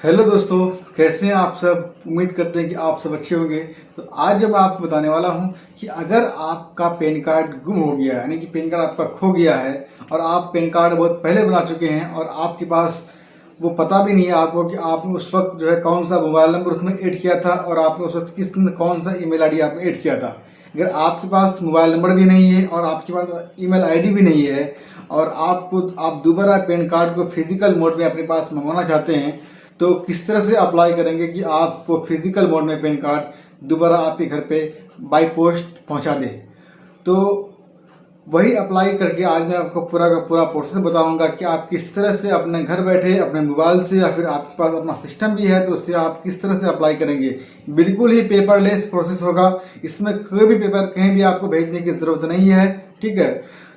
Hello दोस्तों, कैसे हैं आप सब। उम्मीद करते हैं कि आप सब अच्छे होंगे। तो आज जो मैं आपको बताने वाला हूं कि अगर आपका पैन कार्ड गुम हो गया है, यानी कि पैन कार्ड आपका खो गया है और आप पैन कार्ड बहुत पहले बना चुके हैं और आपके पास वो पता भी नहीं है आपको कि आपने उस वक्त जो है कौन सा मोबाइल नंबर उसमें ऐड किया था और आपने उस वक्त कौन सा ईमेल आईडी आपने ऐड किया था। अगर आपके पास मोबाइल नंबर भी नहीं है और आपके पास ईमेल आईडी भी नहीं है और आप दोबारा पैन कार्ड को फिजिकल मोड में अपने पास मंगवाना चाहते हैं, तो किस तरह से अप्लाई करेंगे कि आपको फिजिकल मोड में पैन कार्ड दोबारा आपके घर पे बाय पोस्ट पहुंचा दे। तो वही अप्लाई करके आज मैं आपको पूरा का पूरा प्रोसेस बताऊंगा कि आप किस तरह से अपने घर बैठे अपने मोबाइल से या फिर आपके पास अपना सिस्टम भी है तो उससे आप किस तरह से अप्लाई करेंगे। बिल्कुल ही पेपरलेस प्रोसेस होगा। इसमें कोई भी पेपर कहीं भी आपको भेजने की ज़रूरत नहीं है। ठीक है,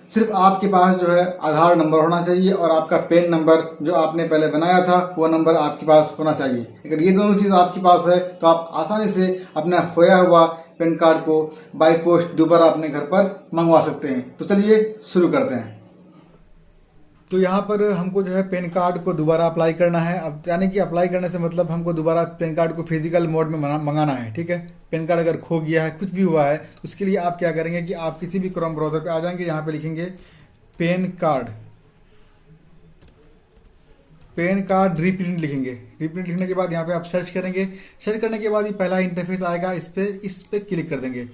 सिर्फ आपके पास जो है आधार नंबर होना चाहिए और आपका पैन नंबर जो आपने पहले बनाया था वो नंबर आपके पास होना चाहिए। अगर ये दोनों चीज़ आपके पास है तो आप आसानी से अपना खोया हुआ पैन कार्ड को बाय पोस्ट दोबारा अपने घर पर मंगवा सकते हैं। तो चलिए शुरू करते हैं। तो यहाँ पर हमको जो है पैन कार्ड को दोबारा अप्लाई करना है। अब यानी कि अप्लाई करने से मतलब हमको दोबारा पैन कार्ड को फिजिकल मोड में मंगाना है। ठीक है, पैन कार्ड अगर खो गया है, कुछ भी हुआ है, तो उसके लिए आप क्या करेंगे कि आप किसी भी क्रोम ब्राउज़र पे आ जाएंगे, यहाँ पे लिखेंगे pan card, pan card reprint लिखेंगे। रीप्रिंट लिखने के बाद यहाँ पे आप सर्च करेंगे। सर्च करने के बाद ये पहला इंटरफेस आएगा, इस पे क्लिक कर देंगे।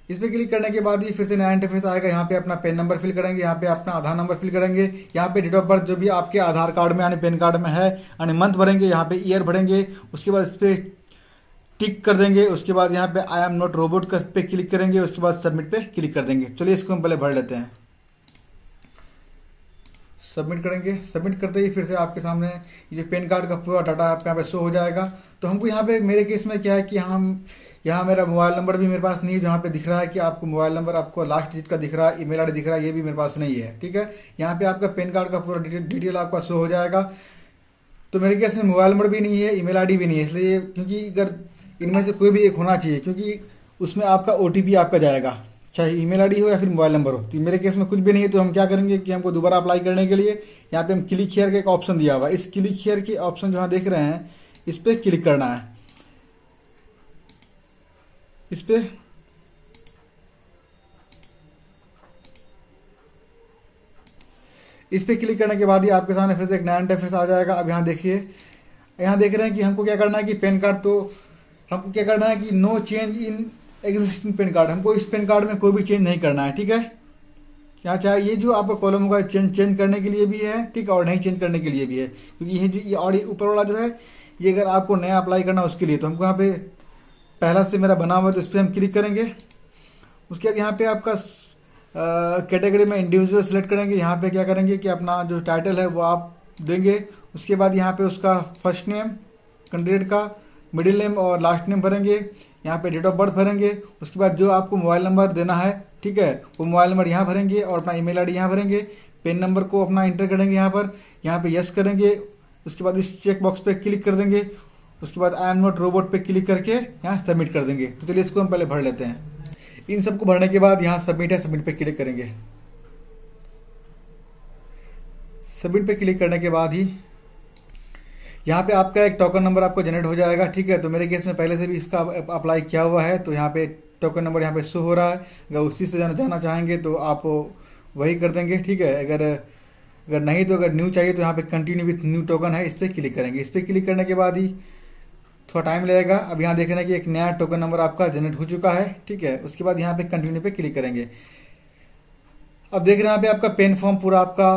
इस पर क्लिक करने के बाद ही फिर से नया इंटरफेस आएगा। यहाँ पे अपना पैन नंबर फिल करेंगे, यहाँ पे अपना आधार नंबर फिल करेंगे, यहाँ पे डेट ऑफ बर्थ जो भी आपके आधार कार्ड में यानी पैन कार्ड में है यानी मंथ भरेंगे, यहाँ पे ईयर भरेंगे। उसके बाद इस पर टिक कर देंगे। उसके बाद यहाँ पे आई एम नॉट रोबोट पे क्लिक करेंगे। उसके बाद सबमिट पे क्लिक कर देंगे। चलिए इसको हम पहले भर लेते हैं। सबमिट करेंगे। सबमिट करते ही फिर से आपके सामने ये पैन कार्ड का पूरा डाटा आपके यहाँ पे शो हो जाएगा। तो हमको यहाँ पे मेरे केस में क्या है कि हम यहाँ मेरा मोबाइल नंबर भी मेरे पास नहीं है। जहाँ पे दिख रहा है कि आपको मोबाइल नंबर आपको लास्ट डिजिट का दिख रहा है, ईमेल आईडी दिख रहा है, ये भी मेरे पास नहीं है। ठीक है, यहाँ पे आपका पैन कार्ड का पूरा डिटेल आपका शो हो जाएगा। तो मेरे केस में मोबाइल नंबर भी नहीं है, ईमेल आईडी भी नहीं है, इसलिए क्योंकि अगर इनमें से कोई भी एक होना चाहिए, क्योंकि उसमें आपका ओटीपी आपका जाएगा, चाहे ईमेल आईडी हो या फिर मोबाइल नंबर हो। तो मेरे केस में कुछ भी नहीं है। तो हम क्या करेंगे कि हमको दोबारा अप्लाई करने के लिए यहाँ पे हम क्लिक हियर का एक ऑप्शन दिया हुआ है, इस क्लिक हियर के ऑप्शन जो यहाँ देख रहे हैं इस पर क्लिक करना है। इस पे इस पे क्लिक करने के बाद ही आपके सामने फिर से एक नया इंटरफेस आ जाएगा। अब यहाँ देखिए, यहाँ देख रहे हैं कि हमको क्या करना है कि पैन कार्ड, तो हमको क्या करना है कि no change in existing PAN card, हमको इस पैन कार्ड में कोई भी चेंज नहीं करना है। ठीक है, क्या चाहे ये जो आपका कॉलम होगा चेंज करने के लिए भी है, ठीक है, और नहीं चेंज करने के लिए भी है, क्योंकि ये और ये ऊपर वाला जो है ये अगर आपको नया अप्लाई करना है उसके लिए। तो हमको यहाँ पे पहला से मेरा बना हुआ है तो इस पर हम क्लिक करेंगे। उसके बाद यहाँ पे आपका कैटेगरी में इंडिविजुअल सेलेक्ट करेंगे। यहाँ पे क्या करेंगे कि अपना जो टाइटल है वो आप देंगे। उसके बाद यहाँ पे उसका फर्स्ट नेम, कैंडिडेट का मिडिल नेम और लास्ट नेम भरेंगे। यहाँ पे डेट ऑफ बर्थ भरेंगे। उसके बाद जो आपको मोबाइल नंबर देना है, ठीक है, वो मोबाइल नंबर यहाँ भरेंगे और अपना ईमेल आईडी यहाँ भरेंगे। पेन नंबर को अपना इंटर करेंगे यहाँ पे यस करेंगे। उसके बाद इस चेक बॉक्स पे क्लिक कर देंगे। उसके बाद आई एम नॉट रोबोट पे क्लिक करके यहाँ सबमिट कर देंगे। तो चलिए इसको हम पहले भर लेते हैं। इन सबको भरने के बाद यहाँ सबमिट है, सबमिट पे क्लिक करेंगे। सबमिट पे क्लिक करने के बाद ही यहाँ पे आपका एक टोकन नंबर आपको जनरेट हो जाएगा। ठीक है, तो मेरे केस में पहले से भी इसका अप्लाई किया हुआ है, तो यहाँ पे टोकन नंबर यहाँ पे शो हो रहा है। अगर उसी से जाना चाहेंगे तो आप वही कर देंगे। ठीक है, अगर अगर नहीं तो अगर न्यू चाहिए तो यहाँ पे कंटिन्यू विथ न्यू टोकन है, इस पर क्लिक करेंगे। इस पर क्लिक करने के बाद ही थोड़ा टाइम लगेगा। अब यहाँ देख रहे हैं कि एक नया टोकन नंबर आपका जनरेट हो चुका है। ठीक है, उसके बाद यहाँ पे कंटिन्यू पे क्लिक करेंगे। अब देख रहे हैं यहाँ पे आपका पेन फॉर्म पूरा आपका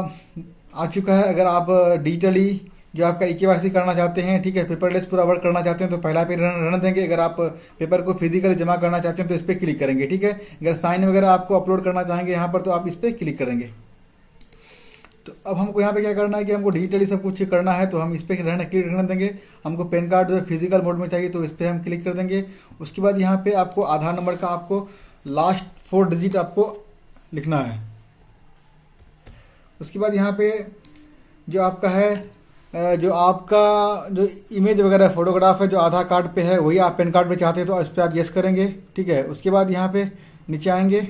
आ चुका है। अगर आप डिजिटली जो आपका ई-केवाईसी करना चाहते हैं, ठीक है, पेपरलेस पूरा वर्क करना चाहते हैं तो पहला पे रहने देंगे। अगर आप पेपर को फिजिकली जमा करना चाहते हैं तो इस पर क्लिक करेंगे। ठीक है, अगर साइन वगैरह आपको अपलोड करना चाहेंगे यहाँ पर तो आप इस पर क्लिक करेंगे। तो अब हमको यहाँ पे क्या करना है कि हमको डिजिटली सब कुछ करना है, तो हम इस पर क्लिक रहने देंगे। हमको पैन कार्ड जो है फिजिकल मोड में चाहिए तो इस पर हम क्लिक कर देंगे। उसके बाद यहाँ पे आपको आधार नंबर का आपको लास्ट 4 डिजिट आपको लिखना है। उसके बाद यहाँ पे जो आपका है जो इमेज वगैरह फोटोग्राफ है जो आधार कार्ड पे है वही आप पैन कार्ड पे चाहते हैं तो इस पर आप यस करेंगे। ठीक है, उसके बाद यहाँ पे नीचे आएंगे,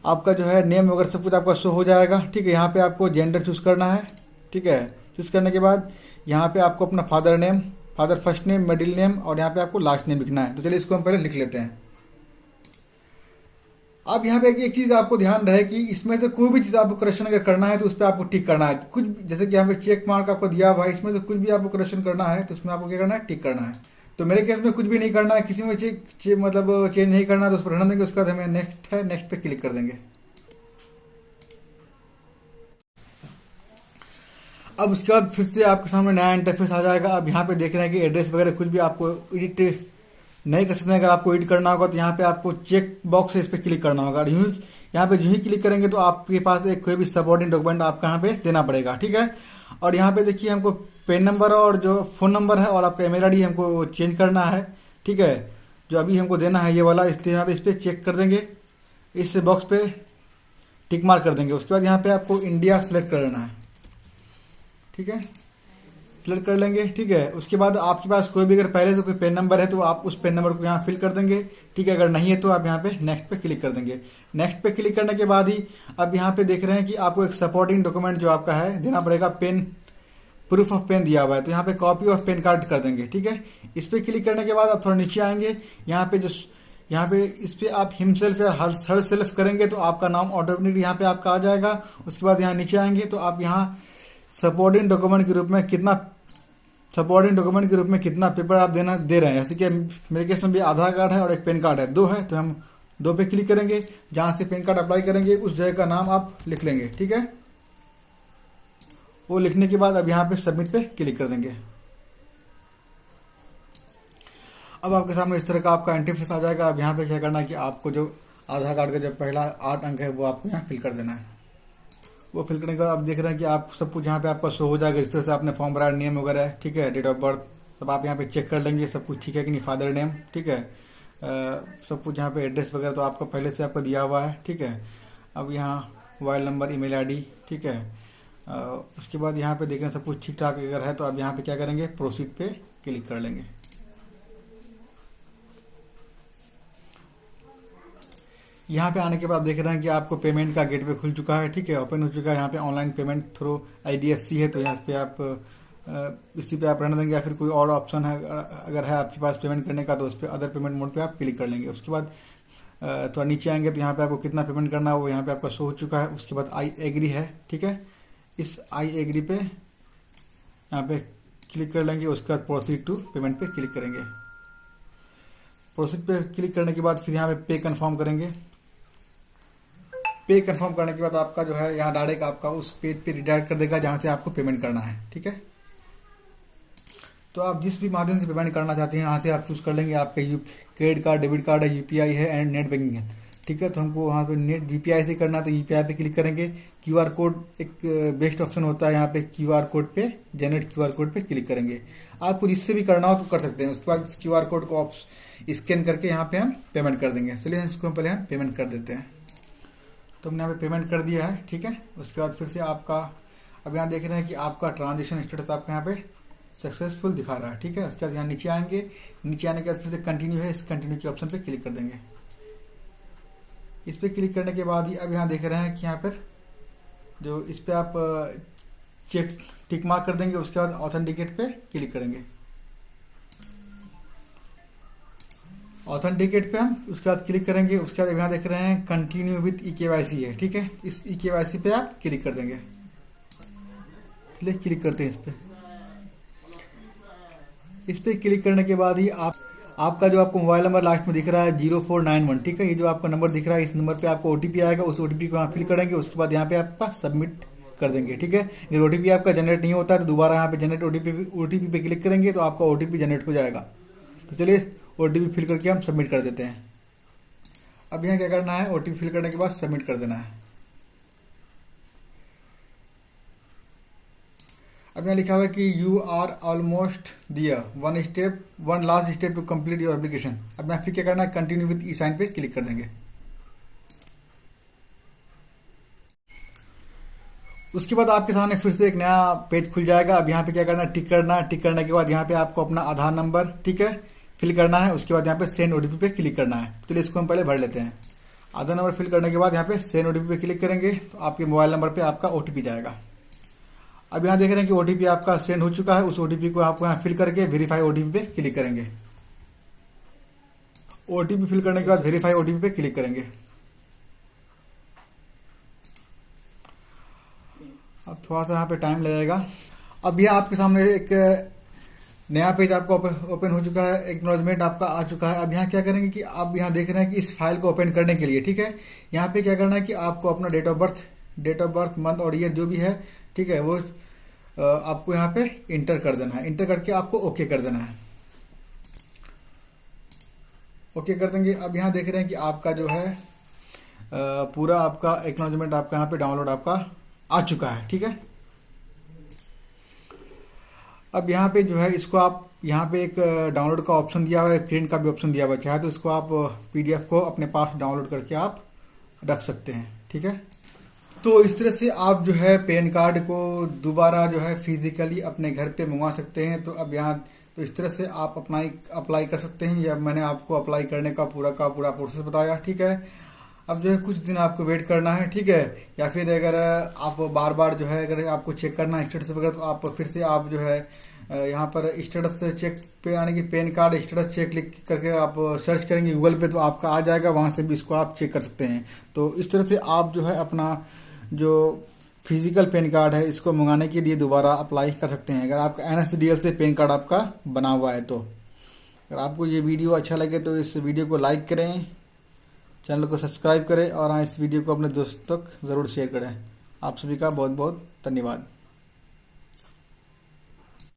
आपका जो है नेम वगैरह सब कुछ आपका शो हो जाएगा। ठीक है, यहाँ पे आपको जेंडर चूज़ करना है। ठीक है, चूज़ करने के बाद यहाँ पे आपको अपना father name, father first name, middle name और यहाँ पे आपको लास्ट नेम लिखना है। तो चलिए इसको हम पहले लिख लेते हैं। अब यहाँ पे एक चीज़ आपको ध्यान रहे कि इसमें से कोई भी चीज़ आपको करेक्शन अगर करना है तो उस पर आपको टिक करना है। कुछ जैसे कि यहाँ पे चेक मार्क आपको दिया हुआ है, इसमें से कुछ भी आपको करेक्शन करना है तो उसमें आपको क्या करना है, टिक करना है। तो मेरे केस में कुछ भी नहीं करना है, किसी में मतलब चेंज नहीं करना है, तो उस पर रहने देंगे। उसके बाद हमें नेक्स्ट है, नेक्स्ट पे क्लिक कर देंगे। अब उसके बाद फिर से आपके सामने नया इंटरफेस आ जाएगा। अब यहाँ पे देख रहे हैं कि एड्रेस वगैरह कुछ भी आपको एडिट नहीं कर सकते हैं। अगर आपको एडिट करना होगा तो यहाँ पे आपको चेक बॉक्स है, इस पर क्लिक करना होगा। यूँ यहाँ पे जो ही क्लिक करेंगे तो आपके पास एक कोई भी सबऑर्डिनेट डॉक्यूमेंट आपका यहाँ पे देना पड़ेगा, ठीक है। और यहाँ पे देखिए हमको पेन नंबर और जो फ़ोन नंबर है और आपका ईमेल आईडी हमको चेंज करना है, ठीक है। जो अभी हमको देना है ये वाला, इसलिए यहाँ पे इस पर चेक कर देंगे, इस बॉक्स पे टिक मार्क कर देंगे। उसके बाद यहाँ पे आपको इंडिया सेलेक्ट कर लेना है, ठीक है, सेलेक्ट कर लेंगे, ठीक है। उसके बाद आपके पास कोई भी अगर पहले से कोई पेन नंबर है तो आप उस पेन नंबर को यहाँ फिल कर देंगे, ठीक है। अगर नहीं है तो आप यहाँ पे नेक्स्ट पे क्लिक कर देंगे। नेक्स्ट पे क्लिक करने के बाद ही अब यहाँ पे देख रहे हैं कि आपको एक सपोर्टिंग डॉक्यूमेंट जो आपका है देना पड़ेगा, पेन, प्रूफ ऑफ पेन दिया हुआ है, तो यहाँ पे कॉपी ऑफ पेन कार्ड कर देंगे, ठीक है। इस पर क्लिक करने के बाद आप थोड़ा नीचे आएंगे, यहाँ पे इस पर आप हिमसेल्फ या हर सेल्फ करेंगे तो आपका नाम ऑटोमेटिक यहाँ पे आपका आ जाएगा। उसके बाद यहाँ नीचे आएंगे तो आप यहाँ सपोर्टिंग डॉक्यूमेंट के रूप में कितना पेपर आप दे रहे हैं। जैसे कि मेरे केस में भी आधार कार्ड है और एक पेन कार्ड है, 2 है, तो हम 2 पे क्लिक करेंगे। जहाँ से पेन कार्ड अप्लाई करेंगे उस जगह का नाम आप लिख लेंगे, ठीक है। वो लिखने के बाद अब यहाँ पे सबमिट पे क्लिक कर देंगे। अब आपके सामने इस तरह का आपका इंटरफेस आ जाएगा। अब यहाँ पे क्या करना है कि आपको जो आधार कार्ड का जो पहला 8 अंक है वो आपको यहाँ फिल कर देना है। वो फिल करने के बाद आप देख रहे हैं कि आप सब कुछ यहाँ पे आपका शो हो जाएगा। इस तरह से आपने फॉर्म भरा, नेम वगैरह, ठीक है, डेट ऑफ बर्थ सब आप यहाँ पे चेक कर लेंगे, सब कुछ ठीक है कि नहीं, फादर नेम, ठीक है, सब कुछ यहाँ पे एड्रेस वगैरह तो आपका पहले से आपको दिया हुआ है, ठीक है। अब यहाँ मोबाइल नंबर, ईमेल आईडी, ठीक है। उसके बाद यहाँ पे देख रहे हैं सब कुछ ठीक ठाक अगर है तो आप यहाँ पे क्या करेंगे, प्रोसीड पे क्लिक कर लेंगे। यहाँ पे आने के बाद देख रहे हैं कि आपको पेमेंट का गेटवे खुल चुका है, ठीक है, ओपन हो चुका है। यहाँ पे ऑनलाइन पेमेंट थ्रू IDFC है, तो यहाँ पे आप इसी पे आप रहने देंगे, या फिर कोई और ऑप्शन है अगर है आपके पास पेमेंट करने का तो उस पर अदर पेमेंट मोड पे आप क्लिक कर लेंगे। उसके बाद तो नीचे आएंगे तो यहाँ पे आपको कितना पेमेंट करना है वो यहाँ पे आपका शो हो चुका है। उसके बाद आई एग्री है, ठीक है, इस आई एग्री पे यहाँ पे क्लिक कर लेंगे। उसके बाद प्रोसीड टू पेमेंट पे क्लिक करेंगे। प्रोसीड पे क्लिक करने के बाद फिर यहाँ पे कन्फर्म करेंगे। पे कंफर्म करने के बाद आपका जो है यहाँ डायरेक्ट आपका उस पेज पे रिडायरेक्ट कर देगा जहाँ से आपको पेमेंट करना है, ठीक है। तो आप जिस भी माध्यम से पेमेंट करना चाहते हैं यहाँ से आप चूज कर लेंगे। आपका क्रेडिट कार्ड, डेबिट कार्ड है, UPI है एंड नेट बैंकिंग है, ठीक है। तो हमको वहाँ पे नेट UPI से करना है तो UPI पे क्लिक करेंगे। QR कोड एक बेस्ट ऑप्शन होता है, यहाँ पे QR कोड पे, जनरेट QR कोड पे क्लिक करेंगे। आपको जिससे भी करना हो तो कर सकते हैं। उसके बाद QR कोड को आप स्कैन करके यहाँ पे हम पेमेंट कर देंगे। चलिए इसको हम पहले हम पेमेंट कर देते हैं। तो हमने यहाँ पे पेमेंट कर दिया है, ठीक है। उसके बाद फिर से आपका अब यहाँ देख रहे हैं कि आपका ट्रांजेक्शन स्टेटस आपका यहाँ पे सक्सेसफुल दिखा रहा है, ठीक है। उसके बाद यहाँ नीचे आएंगे, नीचे आने के बाद फिर से कंटिन्यू है, इस कंटिन्यू के ऑप्शन पे क्लिक कर देंगे। इस पर क्लिक करने के बाद ही अब यहाँ देख रहे हैं कि यहाँ पर जो इस पर आप चेक टिक मार्क कर देंगे। उसके बाद ऑथेंटिकेट पे क्लिक करेंगे। ऑथेंटिकेट पे हम उसके बाद क्लिक करेंगे। उसके बाद यहाँ देख रहे हैं कंटिन्यू विथ eKYC है, ठीक है। इस eKYC पे आप क्लिक कर देंगे। क्लिक करते हैं इस पे क्लिक करने के बाद ही आपका जो आपको मोबाइल नंबर लास्ट में दिख रहा है 0491, ठीक है, ये जो आपका नंबर दिख रहा है इस नंबर पे आपको OTP आएगा। उस OTP को यहाँ फिल करेंगे। उसके बाद यहाँ पे आपका सबमिट कर देंगे, ठीक है। अगर OTP आपका जनरेट नहीं होता है तो दोबारा यहाँ पे जनरेट OTP पे क्लिक करेंगे तो आपका OTP जनरेट हो जाएगा। तो चलिए OTP फिल करके हम सबमिट कर देते हैं। अब यहाँ क्या करना है, OTP फिल करने के बाद सबमिट कर देना है। अब यहाँ लिखा हुआ है कि you are almost there, one last step to complete your application. अब यहाँ फिर क्या करना है, कंटिन्यू विथ e-साइन पे क्लिक कर देंगे। उसके बाद आपके सामने फिर से एक नया पेज खुल जाएगा। अब यहाँ पे क्या करना है, टिक करना है। टिक करने के बाद यहाँ पे आपको अपना आधार नंबर, ठीक है, फिल करना है। उसके बाद यहाँ पे सेंड OTP पे क्लिक करना है। चलिए इसको हम पहले भर लेते हैं। आधार नंबर फिल करने के बाद यहाँ पे सेंड OTP पे क्लिक करेंगे तो आपके मोबाइल नंबर पे आपका OTP जाएगा। अब यहाँ देख रहे हैं कि ओटीपी आपका सेंड हो चुका है। उस ओटीपी को आपको यहाँ फिल करके वेरीफाई ओटीपी पे क्लिक करेंगे। ओटीपी फिल करने के बाद वेरीफाई ओटीपी पे क्लिक करेंगे। अब थोड़ा सा यहाँ पे टाइम लगेगा। अब यह आपके सामने एक नया पेज आपका ओपन हो चुका है, एक्नॉलेजमेंट आपका आ चुका है। अब यहाँ क्या करेंगे कि आप यहाँ देख रहे हैं कि इस फाइल को ओपन करने के लिए, ठीक है, यहाँ पे क्या करना है कि आपको अपना डेट ऑफ बर्थ मंथ और ईयर जो भी है, ठीक है, वो आपको यहाँ पे इंटर कर देना है। इंटर करके आपको ओके कर देना है। ओके कर देंगे। अब यहाँ देख रहे हैं कि आपका जो है पूरा आपका एक्नॉलेजमेंट आपका यहाँ पे डाउनलोड आपका आ चुका है, ठीक है। अब यहाँ पे जो है इसको आप यहाँ पे एक डाउनलोड का ऑप्शन दिया हुआ है, प्रिंट का भी ऑप्शन दिया हुआ है। चाहे तो इसको आप पीडीएफ को अपने पास डाउनलोड करके आप रख सकते हैं, ठीक है। तो इस तरह से आप जो है पैन कार्ड को दोबारा जो है फिजिकली अपने घर पे मंगवा सकते हैं। तो अब यहाँ तो इस तरह से आप अप्लाई कर सकते हैं। या मैंने आपको अप्लाई करने का पूरा प्रोसेस बताया, ठीक है। अब जो है कुछ दिन आपको वेट करना है, ठीक है। या फिर अगर आप बार बार जो है अगर आपको चेक करना है स्टेटस वगैरह, तो आप फिर से आप जो है यहाँ पर स्टेटस चेक पे आने की पैन कार्ड स्टेटस चेक लिख करके आप सर्च करेंगे गूगल पे, तो आपका आ जाएगा। वहाँ से भी इसको आप चेक कर सकते हैं। तो इस तरह से आप जो है अपना जो फिजिकल पैन कार्ड है इसको मंगाने के लिए दोबारा अप्लाई कर सकते हैं, अगर आपका NSDL से पैन कार्ड आपका बना हुआ है। तो अगर आपको ये वीडियो अच्छा लगे तो इस वीडियो को लाइक करें, चैनल को सब्सक्राइब करें और इस वीडियो को अपने दोस्तों तक ज़रूर शेयर करें। आप सभी का बहुत बहुत धन्यवाद।